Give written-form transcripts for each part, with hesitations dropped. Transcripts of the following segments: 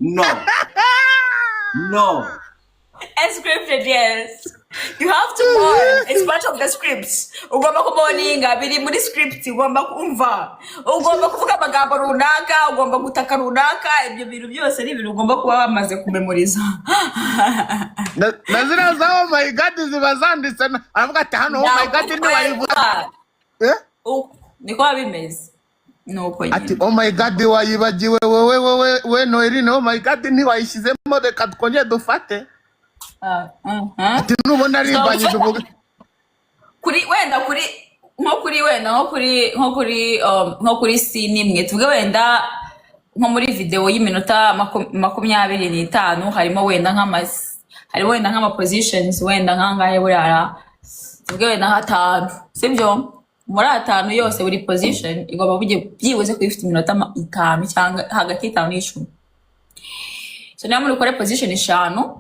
No. No. Scripted, yes. You have to mourn. It's part of the scripts. Ugomba kumoninga biri muri script, ugomba kumva. Ugomba kuvuga amagambo runaka, ugomba gutaka runaka, ibyo bintu byose ni ibintu ugomba kuba wamaze kumemoriza. Nazira za oh my god ziba zanditse aravuga ati hano oh my god ni wayivuga. Niko bimeze. Nuko nyine. Ati oh my god wayibagiwe wewe Noeline oh my god ni wayishizemo reka twongeye dufate. Ati nubona rimbanye duvuga kuri wenda kuri nko kuri scene imwe tuvuge wenda nko muri video y'iminota 25 harimo wenda nk'ama positions wenda nkangahe burara tuvuge wenda 5 sibyo muri 5 yose buri position igomba byibuze ku ifite iminota 5 cyangwa hagati y'5 n'icumi. So niyo muri kore position 5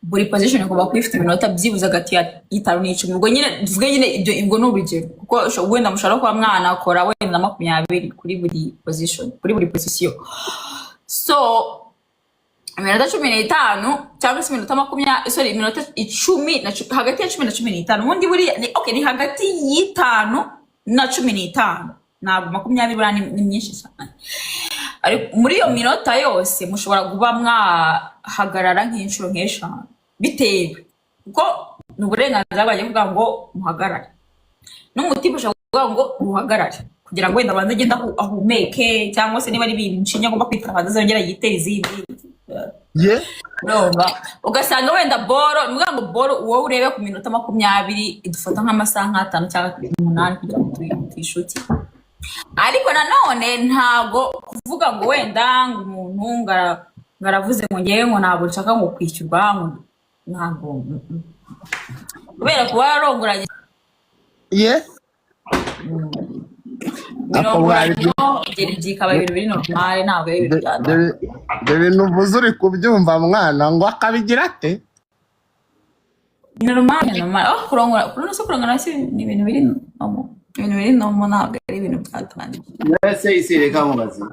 buri position igomba kuba ifite iminota byibuze hagati ya 5 n'icumi. Ubwo nyine tuvuge nyine ibyo ingo n'urugero kuko wenda mushara kwa mwana akora wenda 20 kuri buri position so iminota 15 cyangwa se iminota 20 iminota 10 hagati ya 10 na 15 ubundi buri okay ni hagati y'5 na 15 ntabwo 20 bura ni myinshi cyane. Ariko muri iyo minota yose mushobora kuba mwahagarara nk'inshuro nk'eshanu bitewe kuko n'uburenganzira bwaje kuvuga ngo muhagarare n'umutima ushaka kuvuga ngo muhagarare kugira ngo wenda banze agenda ahumeke cyangwa se niba ari ibintu nshinya ngomba kwitara bazongera yitera izindi ugasanga wenda boro nuvuga ngo boro wowe urebe ku minota 20 idufata nk'amasaha nk'atanu cyangwa 8 kugira ngo tuyishuke. Ariko nanone ntago kuvuga ngo wenda ngo umuntu ngaravuze ngo ngewe ngo ntabwo nshaka ngo kwishyurwa ngo ntabwo kubera kuba yarongoranye byikaba ibintu biri normal ntabwo ari ibintu dore nuvuze uri kubyumva mwana ngo akabigira ate normal kurongora ni ibintu biri normal. Ibintu biri normal ntabwo ari ibintu byatanje. Mbese isi reka mubaze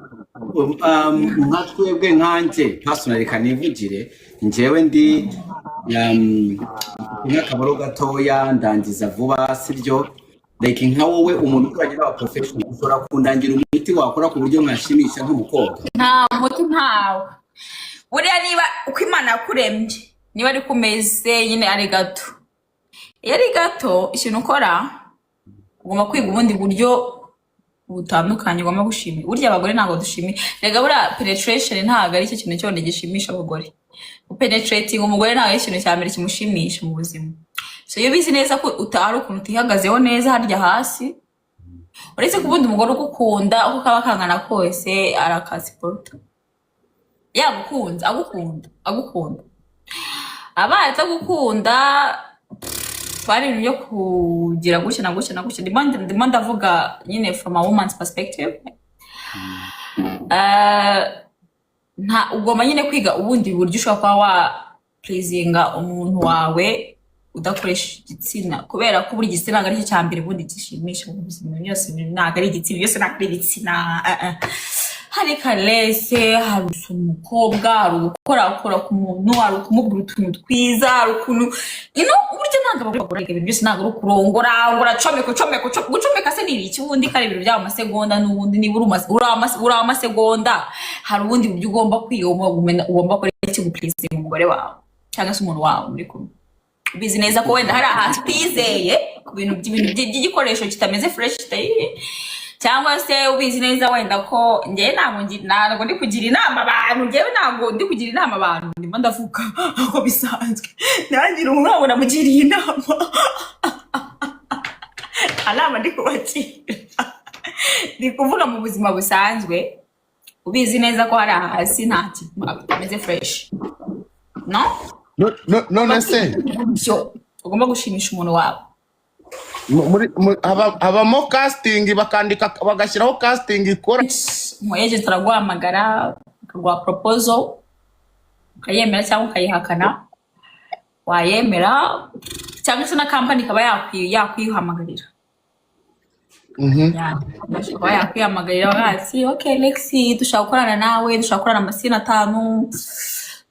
nka twebwe nkanje personally kanivugire njyewe ndi nk'akabaro gatoya ndangiza vuba sibyo like nka wowe umuntu uragira wa professional ushobora kundangira umuti wakora ku buryo mwashimisha nk'umukobwa. Nta muti ntawe buriya niba uko Imana yakuremye niba ari kumeze nyine ari gato iyo ari gato ikintu ukora ugomba kwiga ubundi buryo butandukanye ugomba gushimira. Burya abagore ntabwo dushimira rega buriya penetration ntabwo ari cyo kintu cyone gishimisha abagore. Penetrating umugore ntabwo ari ikintu cya mbere kimushimisha mu buzima. So iyo bizi neza ko utari ukuntu utihagazeho neza harya hasi uretse kubundi umugore ugukunda uko kaba kangana kose arakasiporta yagukunze agukunda abaye atagukunda bari ibintu byo kugira gutya na gutya ndimo ndavuga nyine from a woman's perspective. Nta ugomba nyine kwiga ubundi buryo ushobora kuba wa pleasinga umuntu wawe udakoresha igitsina kubera ko buri gitsina ari cyo cyambere ubundi gishimisha mu buzima byose ntabwo ari igitsina byose ntabwo ari igitsina. Hari karese hari umukobwa hari gukora ku muntu hari kumubwira utuntu twiza hari ukuntu uburyo ntabwo bakora ibintu byose ntabwo ari kurongora gucomeka se ni iki ubundi kare ibintu by'ama segonda n'ubundi niba uri amasegonda hari ubundi buryo ugomba kwiga ugomba gukora iki gupleasing umugore wawe cyangwa se umuntu wawe muri kumwe bizi neza ko wenda hari ahantu twizeye ku bintu by'igikoresho kitameze fresh cyangwa se ubizi neza wenda ko ngewe ntabwo ndi kugira inama abantu ndimo ndavuga aho bisanzwe nangira umuntu namugiriye inama alama ndi kubagira ndi kuvuga mu buzima busanzwe ubizi neza ko hari hasi nta kintu kitameze fresh none se ugomba gushimisha umuntu wawe. habamo casting bakandika bagashyiraho casting ikora agent araguhamagara akaguha proposal ukayemera cyangwa ukayihakana wayemera cyangwa se na company ikaba yakwihamagarira Ndashobora yakwihamagarira bati okay Lexi dushaka gukorana nawe dushaka gukorana amasini 5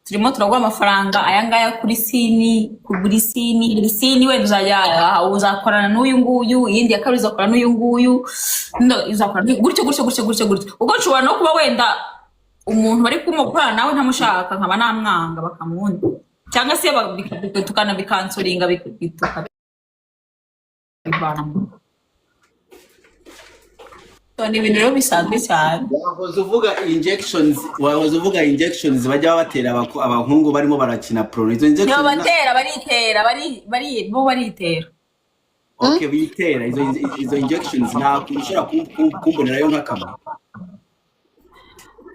turimo turagwa amafaranga aya ngaya kuri sini kugura sini we uzajya uzakorana n'uyu nguyu iyindi ya kabiri uzakorana n'uyu nguyu uzakorana gutyo ubwo nshobora no kuba wenda umuntu bari kumukorana nawe ntamushaka nkaba namwanga bakamwunda cyangwa se tukana bikansoringa bituka ni ibintu rero bisanzwe cyane. wahoze uvuga injections bajya batera abahungu barimo barakina pro izo injections baritera okay bitera izo injections nta kushora kumbonerayo nk'akama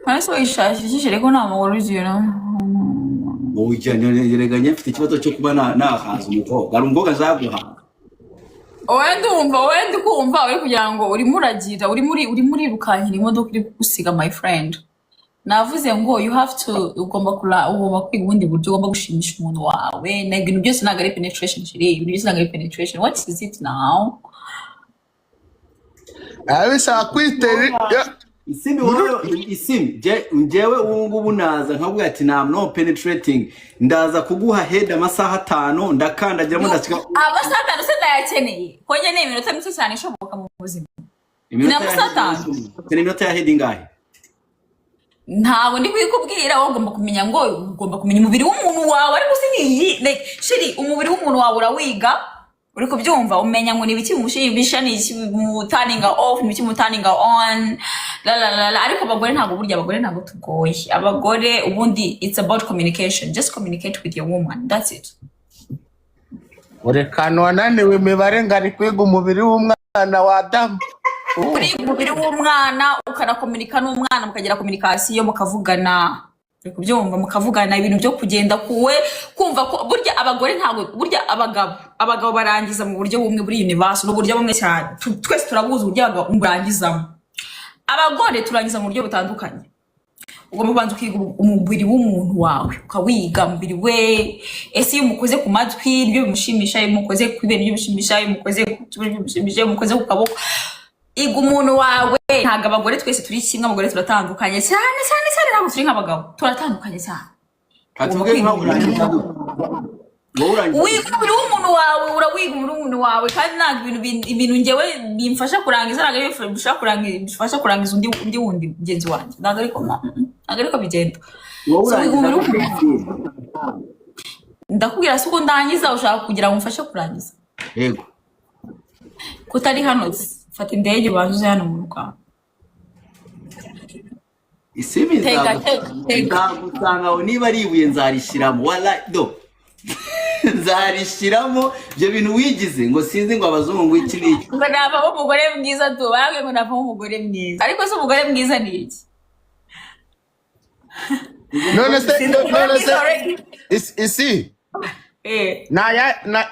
hasi ishashishije reko nta maguru zira ugereranya mfite ikibazo cyo kuba nahaza umukobwa ari umukobwa azaguha wenda kumva uri kugira ngo uri muragira uri muri rukankira imodoka iri gusiga my friend navuze ngo you have to ugomba kwiga ubundi buryo ugomba gushimisha umuntu wawe na ibintu byose ntabwo ari penetration shiri ibintu byose ntabwo ari penetration what is it now abishaka kwitera njyewe ubu ngubu naza nkabwira ati no penetrating ndaza kuguha head amasaha 5 ndakandagiramo ndasika amasaha 5 se ndayakeneye konye ne iminota mike cyane ishoboka mu buzima iminota ya head ingahe ntabwo ndi kwikubwira wowe ugomba kumenya umubiri w'umuntu wawe ariko siniyi like shiri umubiri w'umuntu wawe urawiga uri kubyumva umenya ngo nibiki mushimisha ni mutaninga off nibiki mutaninga on la ariko abagore ntabwo tugoye abagore ubundi it's about communication just communicate with your woman that's it urekano wananiwe imibare ngari kwiga umubiri w'umwana wa Adamu uri umubiri w'umwana ukanakomunika n'umwana mukagira communication mukavugana kubyumva mukavugana ibintu byo kugenda kumva ko burya abagore ntabwo burya abagabo barangiza mu buryo bumwe buri universe n'uburyo bumwe cyane twese turabuza uburyo abagabo barangizamo abagore turangiza mu buryo butandukanye ugomba kubanza ukiga umubiri w'umuntu wawe ukawiga umubiri we ese iyo umukoze ku matwi ibyo bimushimisha iyo umukoze ku ibintu by'ibishimisha iyo umukoze ku kaboko iga umuntu wawe ntabwo abagore twese turi kimwe abagore turatandukanye cyane ntabwo turi nk'abagabo turatandukanye cyane wiga umubiri w'umuntu wawe urawiga umubiri w'umuntu wawe kandi ntabwo ibintu njyewe bimfasha kurangiza ntabwo bifasha kurangiza undi wundi mugenzi wanjye ntabwo ariko bigenda ndakubwira se uko ndangiza ushaka kugira ngo umfashe kurangiza yego kutari hano fata indege ubanze hano mu Rwanda isibi nzagusanga niba ari ibuye nzarishyiramo nzarishyiramo ibyo bintu wigize ngo sinzi ngo abazungu iki n'iki ngo navamo umugore mwiza tubawe ngo navamo umugore mwiza ariko se umugore mwiza ni iki none se isi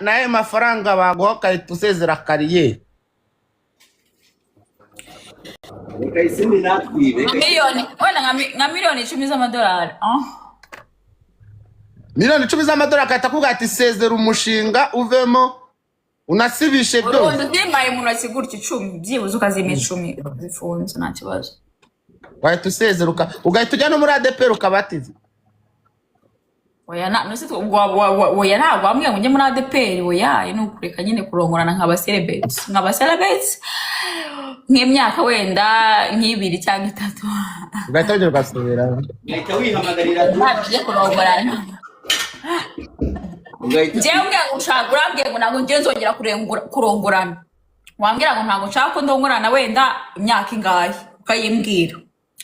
naye mafaranga baguha ukahita usezera kariyeri nka miliyoni 10 z'amadolari miliyoni 10 z'amadolari akahita akubwira ati sezera umushinga uvemo unasibishe byose ubundi uzimaye mu ntoki gutya 10 byibuze ukazima 10 bifunze nta kibazo wahita usezera ugahita ujya no muri ADPR ukabatiza oya ntabwo wambwiye ngo njye muri ADPR oya ni ukureka nyine kurongorana nk'abacelebrates nk'imyaka wenda nk'ibiri cyangwa 3 ugahita wongera ugasubira ugahita wihamagarira ntabwo kurongorana njyewe ushaka urambwiye ngo ntabwo njye nzongera kurongorana wambwira ngo ntabwo nshaka ko ndongorana wenda imyaka ingahe ukayimbwira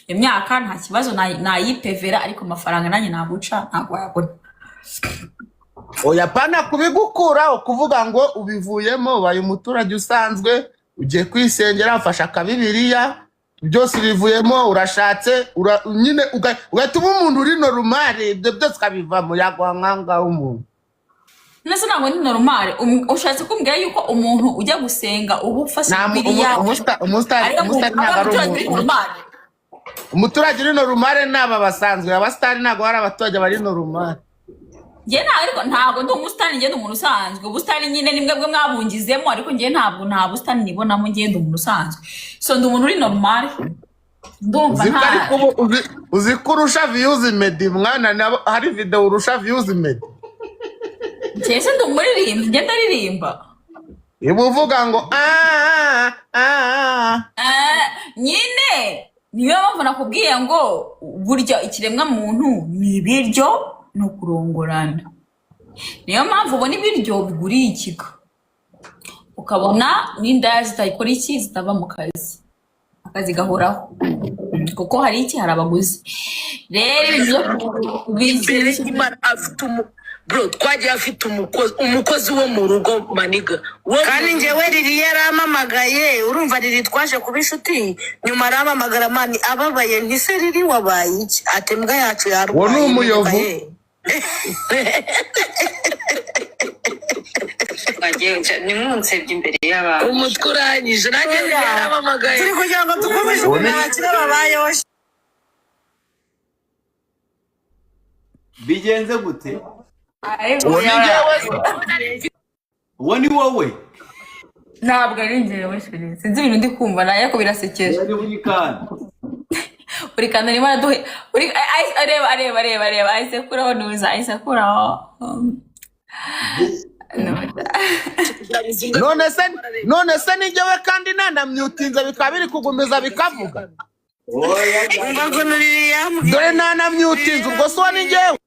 imyaka nta kibazo nayipevera ariko amafaranga nanjye naguca ntabwo wayabona oya pana kubigukura ukuvuga ngo ubivuyemo ubaye umuturage usanzwe ugiye kwisengera ufasha akabibiriya byose bivuyemo urashatse nyine ugahita uba umuntu uri normal ibyo byose ukabivamo yaguha nkanga w'umuntu nese ntabwo ni normal ushatse kumbwira yuko umuntu ujya gusenga uba ufasha bibiriya umuturage uri normal n'aba basanzwe abasitari ntabwo hari abaturage bari normal Njye ntabwo ndi umusitani, njye ndi umuntu usanzwe. Ubusitani nyine ni mwebwe mwabungizemo, ariko njye nta busitani nibonamo, njye ndi umuntu usanzwe. So ndi umuntu uri normal. Ndumva nta uzi ko urusha views Meddy mwana, hari video urusha views Meddy. Njye se ndi umuririmbyi, njye ndaririmba. Iba uvuga ngo nyine niyo mpamvu nakubwiye ngo burya ikiremwa muntu ni ibiryo no kurongorana. Niyo mpamvu ubona ibiryo biguriye ikigo, ukabona n'indaya zitayikora iki, zitava mu kazi, akazi gahoraho kuko hari iki, hari abaguzi. Rero ibyo afite bro, twagiye afite umukozi wo mu rugo maniga, kandi njyewe riri yaramamagaye. Urumva riri twaje kuba inshuti, nyuma aramamagara mani ababaye, ntise riri wabaye iki, ati mbwa yacu yarwaye. Wo ni umuyovu. Ni munsebye imbere y'abantu, umutwe uranyije. Nanjye yaramamagaye turi kugira ngo dukomeze kumenya babayeho. bigenze gute? Uwo ni wowe? Ntabwo ari njyewe shiri, sinzi ibintu ndi kumva naye ko birasekeje. Uri kandi arimo araduhe, areba ayisekuraho nuza, ayisekuraho. none se ni njyewe kandi nanamyutinze bikaba biri kugumiza bikavuga. Dore nanamyutinze, ubwo so ni njyewe.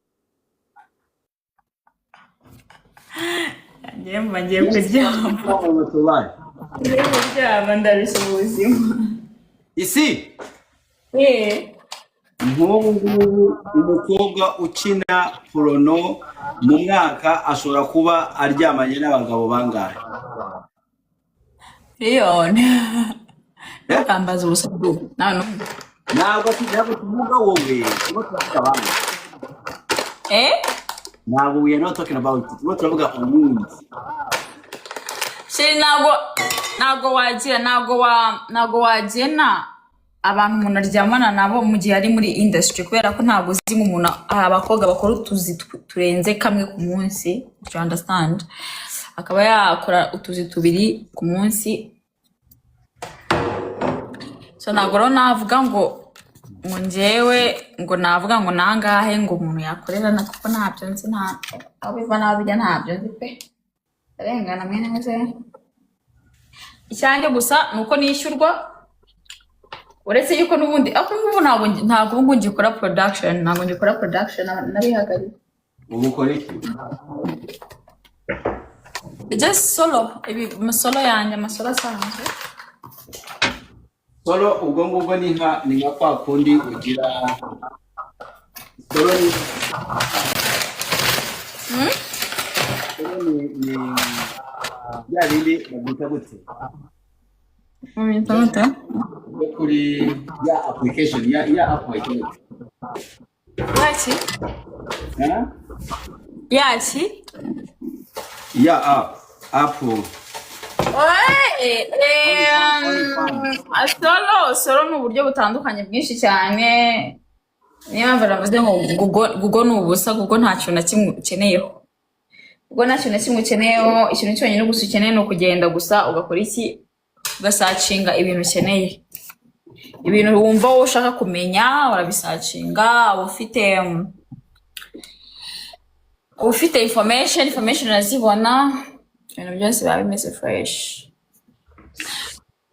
Ngiye kuryama ndarushya ubuzima. Isi nk'ubu umukobwa ukina porono mu mwaka ashobora kuba aryamanye n'abagabo bangahe? Ukambaza ubusa bwo ntabwo tuvuga wowe, tuba turavuga abandi. Ntabwo we are not talking about it, tuba turavuga umunsi. Shiri ntabwo wagena abantu umuntu aryamana nabo mu gihe ari muri industry, kubera ko ntabwo uzi umuntu, abakobwa bakora utuzi turenze kamwe ku munsi, you understand, akaba yakora utuzi tubiri ku munsi. So ntabwo rero navuga ngo njyewe ngo navuga ngo nangahe ngo umuntu yakorerana, kuko ntabyo nzi, aho biva nabijya ntabyo nzi pe. Arengana mwene neze. Icyanjye gusa nuko nishyurwa, uretse yuko n'ubundi ntabwo ubu ngikora production, nabihagariye. Ubu ukora iki? Just solo, solo yanjye, amasolo asanzwe. Solo ubwo ngubwo ni nka kwa kundi ugira solo ni ya bindi baguta gute? Kuri ya application ya application. Yaki? Yaki? Ya app. Solo ni uburyo butandukanye bwinshi cyane. Niyo mpamvu navuze ngo Google ni ubusa, Google nta kintu na kimwe ukeneyeho. Google nta kintu na kimwe ukeneyeho, ikintu cyonyine gusa ukeneye ni ukugenda gusa ugakora iki, ugasacinga ibintu ukeneye. Ibintu wumva wowe ushaka kumenya urabisacinga, ufite information urazibona, ibintu byose biba bimeze fresh.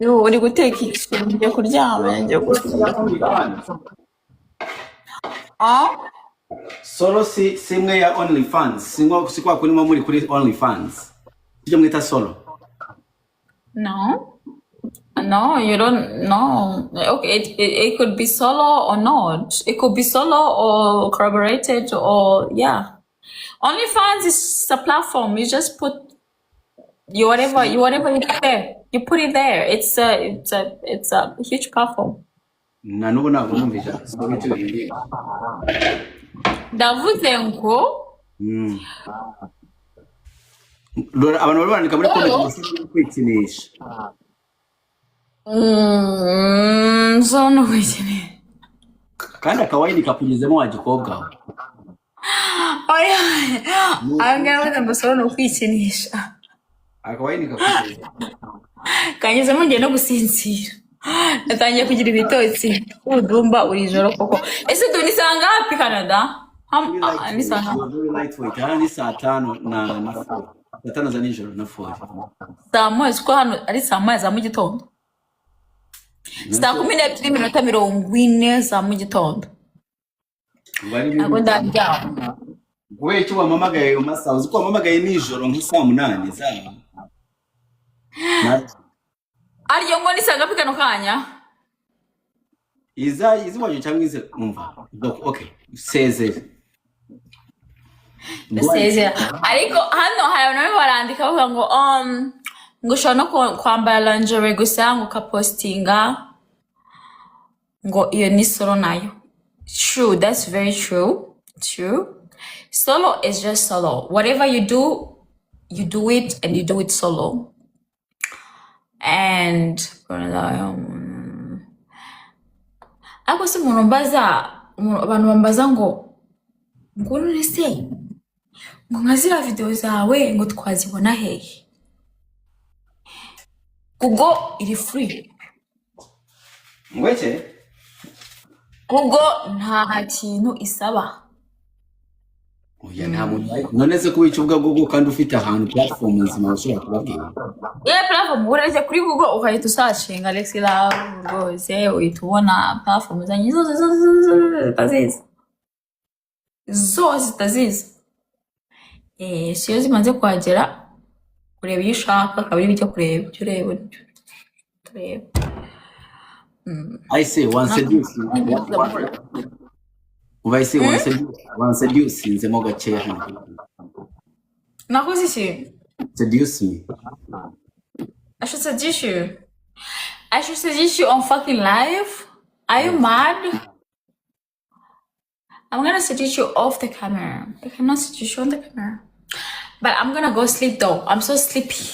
Uri guteka ikintu ugiye kuryama, ngiye kuryama. Solo si imwe ya OnlyFans, si kwa kuri muri kuri OnlyFans. Ibyo mwita solo? No, you don't know. Okay, it could be solo or not. It could be solo or collaborated or yeah. OnlyFans is a platform. You just put whatever you put there. You put it there. It's a huge platform. Nanubu ntabwo numvise solo icyo bindi. Ndavuze ngo abantu bari bandika muri comment kwikinisha. Solo no kwikinisha. Kandi akawaini kapugizemo wa gikobwa. oya ahangaha ngo solo no kwikinisha akawayini kakugeza kanyuzemo ngiye no gusinzira natangiye kugira ibitotsi udumba uri ijoro koko ese ni saa ngapi Canada ni saa ngapi ni saa 5 na 4 saa 5 za nijoro na 4 saa moya ko hano ari saa moya za mu gitondo saa 12:40 za mu gitondo ntabwo ndaryama we cyo wamamagaye umasaha uzi ko wamamagaye nijoro nka saa 8 zaba ariyo ngo ni saa ngapi kano kanya izi waje cyangwa ize umva okay sezera ariko hano hari abantu barandika bavuga ngo ngo ushobora no kwambara lingerie gusa ngo ukapostinga ngo iyo ni solo nayo. True, that's very true. Solo is just solo. Whatever you do it and you do it solo. And ako se umuntu mbaza abantu bambaza ngo none se ngo nkazira video zawe ngo twazibona hehe? Google iri free. Ngweke? Google nta kintu isaba. Oya nta muntu none se kubicuvuga Google kandi ufite ahantu platform nzima ushobora kubabwira. Platform uretse kuri Google ukahita usashinga Alex Love rwose uhita ubona platform zanyu zose zitazizi. Siyo zimaze kuhagera kureba iyo ushaka kabiri bijya kureba icyo ureba tureba. I say once seduce nzemo gace hano. Nakoze iki? Seduce me. I should seduce you on fucking live? Are you mad? I'm gonna seduce you off the camera. I cannot seduce you on the camera. But I'm gonna go sleep though. I'm so sleepy.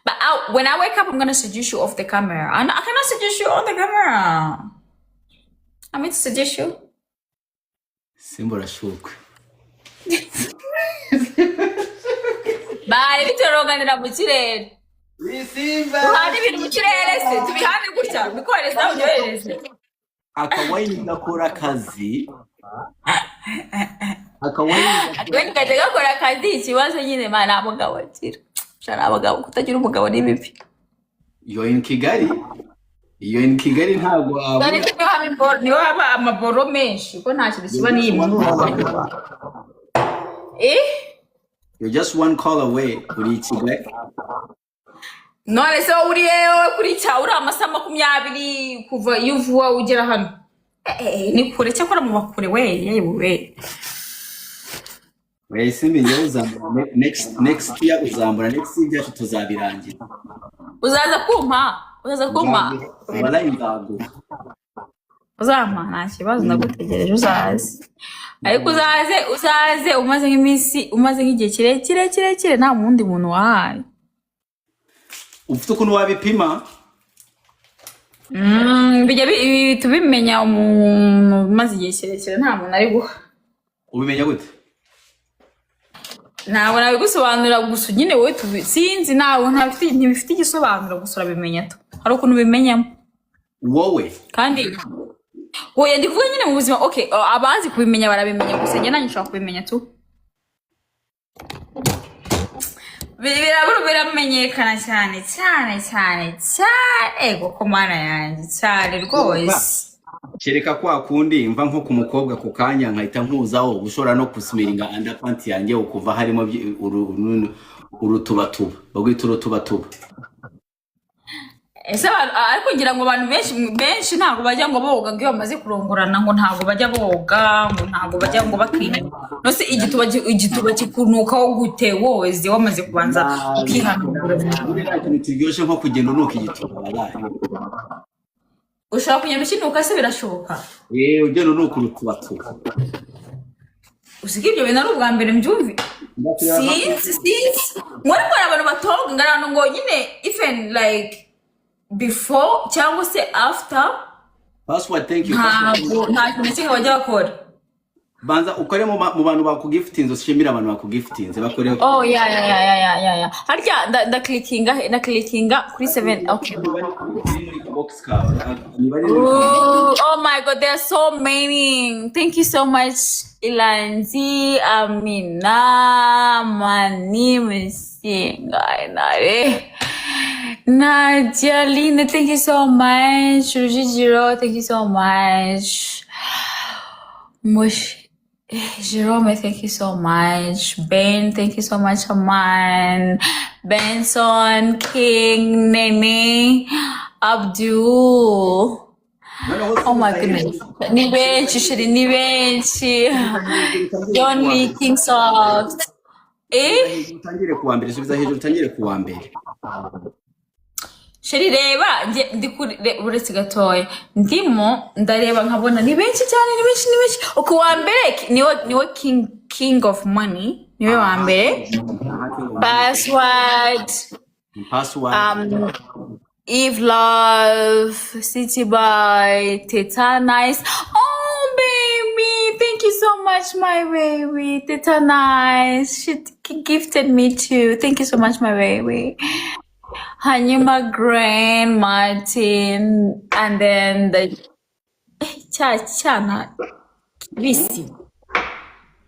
But when I wake up, I'm gonna seduce you off the camera. And I cannot seduce you on the camera. I mean to seduce you. Simbora shook. Bye, bitoronganira mu kirere. Simba. Hari ibintu mu kirere se tubihane gutya bikoreza ubyohereze. Akawayini gakora akazi. Akawayini gakora akazi ikibazo nyine mana abagabo tira. Shara abagabo kutagira umugabo ni bibi. Yo in Kigali ntabwo abo. Dore niho haba amaboro menshi ko nta kintu kiba n'imwe. You're just one call away kuri Kigali. None se uri yewe kuri cya uri amasaha 20 kuva yuvuwa ugera hano. Ni kure cyakora mu bakure we yewe. Wese uzambura next year uzambura next year cyacu tuzabirangira. Uzaza kumpa. Wala indago. Uzampa nta kibazo ndagutegereje uzaze. Ariko uzaze umaze nk'iminsi umaze nk'igihe kirekire nta mundi muntu wahaye. Ufite ukuntu wabipima? Bijya tubimenya umuntu maze igihe kirekire nta muntu ari guha. Ubimenya gute? Ntabwo nabigusobanurira gusa nyine wowe sinzi nawe ntibifite igisobanuro gusa urabimenya to. Hari ukuntu ubimenyamo. Wowe? Kandi wowe ndi kuvuga nyine mu buzima okay abazi kubimenya barabimenya gusa njye nanjye nshaka kubimenya tu. Biramenyekana cyane ego ko mana yanjye cyane rwose. Kereka kwa kundi mva nko ku mukobwa ku kanya nkahita nkuzaho gushora no kusmiringa underpant yanjye ukuva harimo urutubatuba bagwita urutubatuba. Ese ariko ngira ngo abantu benshi ntago bajya ngo boga ngo bamaze kurongorana ngo ntago bajya boga ngo ntago bajya ngo bakina. No se igituba kikunukaho gute woze wamaze kubanza ukihanura. Ikintu kiryoshe nko kugenda nuko igituba babaye. Ushaka kunyana ukinuka se birashoboka? Ugenda nuko urutubatuba. Usige ibyo bintu ari ubwa mbere mbyumvi. Since mwari abantu batoga ngarano ngo nyine even like before cyangwa se after password thank you nta kintu bajya bakora banza ukore mu bantu bakugiftinze ushimira abantu bakugiftinze bakore Oh yeah. Harya ndaklickinga kuri 7. Okay. box card Oh my god, there are so many. Thank you so much, Ilanzi, Amina, Mani, Msinga, Nadia, Lina, thank you so much. Rujijiro, thank you so much. Jerome, thank you so much. Ben, thank you so much. Aman, Benson, King, Nene, Abdul. Oh my goodness. Ni benshi, shiri ni benshi. Johnny, King Soft. utangire kuwa mbere subiza hejuru utangire kuwa mbere Sheri reba ndi uretse gatoya ndimo ndareba nkabona ni benshi cyane ni benshi uko wa mbere niwe king of money niwe wa mbere password Eve Love City Boy Teta Nice. Oh baby, thank you so much my baby. Teta Nice, she gifted me too. Thank you so much my baby. Hanyuma Grand Martin, and then the Chachana Kibisi.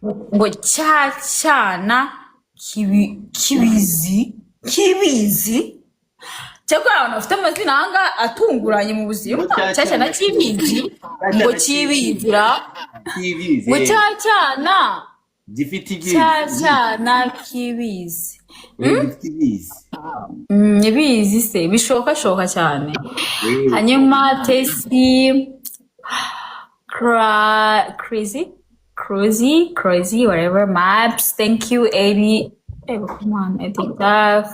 Ngo Chachana Kibizi. Cyakora abantu bafite amazina anga atunguranye mu buzima. Chachana Kibizi. Ngo Kibizira. Ngo Chachana gifite ibizi. Chachana Kibizi. Ibizi se bishoka cyane. Hanyuma Tesi crazy whatever maps. Thank you 80. Hey, come on, I think that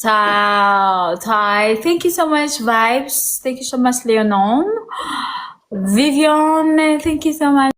Ty. Thank you so much Vibes. Thank you so much Leonon. Vivian, thank you so much.